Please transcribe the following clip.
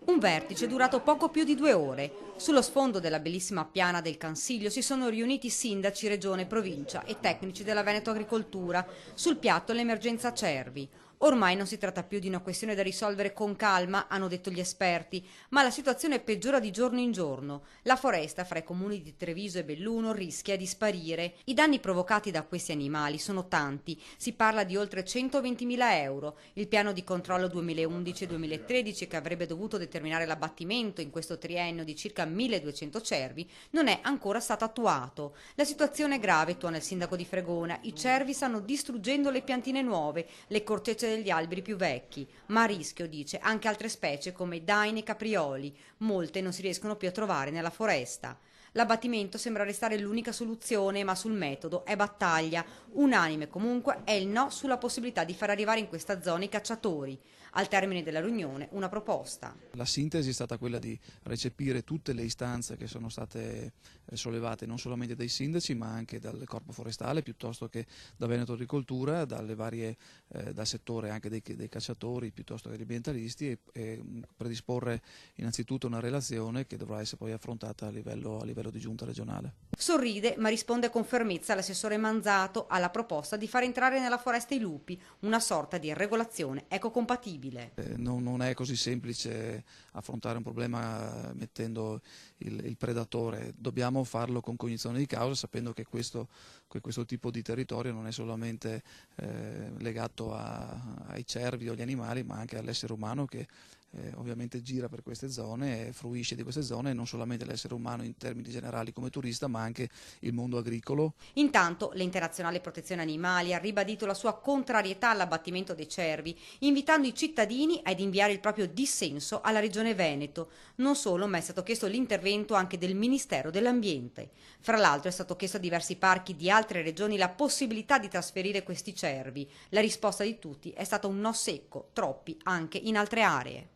Un vertice durato poco più di 2 ore. Sullo sfondo della bellissima piana del Cansiglio si sono riuniti sindaci, regione, provincia e tecnici della Veneto Agricoltura. Sul piatto l'emergenza cervi. Ormai non si tratta più di una questione da risolvere con calma, hanno detto gli esperti, ma la situazione peggiora di giorno in giorno. La foresta fra i comuni di Treviso e Belluno rischia di sparire. I danni provocati da questi animali sono tanti, si parla di oltre 120.000 euro. Il piano di controllo 2011-2013, che avrebbe dovuto determinare l'abbattimento in questo triennio di circa 1.200 cervi, non è ancora stato attuato. La situazione è grave, tuona il sindaco di Fregona. I cervi stanno distruggendo le piantine nuove, le cortecce degli alberi più vecchi, ma a rischio, dice, anche altre specie come daini e caprioli. Molte non si riescono più a trovare nella foresta. L'abbattimento sembra restare l'unica soluzione, ma sul metodo è battaglia. Unanime comunque è il no sulla possibilità di far arrivare in questa zona i cacciatori. Al termine della riunione una proposta. La sintesi è stata quella di recepire tutte le istanze che sono state sollevate non solamente dai sindaci ma anche dal Corpo Forestale piuttosto che da Veneto Agricoltura, dal settore anche dei cacciatori piuttosto che degli ambientalisti e predisporre innanzitutto una relazione che dovrà essere poi affrontata a livello di giunta regionale. Sorride, ma risponde con fermezza l'assessore Manzato alla proposta di far entrare nella foresta i lupi, una sorta di regolazione ecocompatibile. Non è così semplice affrontare un problema mettendo il predatore, dobbiamo farlo con cognizione di causa, sapendo che questo tipo di territorio non è solamente legato ai cervi o agli animali, ma anche all'essere umano che ovviamente gira per queste zone e fruisce di queste zone, e non solamente l'essere umano in termini generali come turista, ma anche il mondo agricolo. Intanto l'Internazionale Protezione Animali ha ribadito la sua contrarietà all'abbattimento dei cervi, invitando i cittadini ad inviare il proprio dissenso alla Regione Veneto. Non solo, ma è stato chiesto l'intervento anche del Ministero dell'Ambiente. Fra l'altro è stato chiesto a diversi parchi di altre regioni la possibilità di trasferire questi cervi. La risposta di tutti è stata un no secco, troppi anche in altre aree.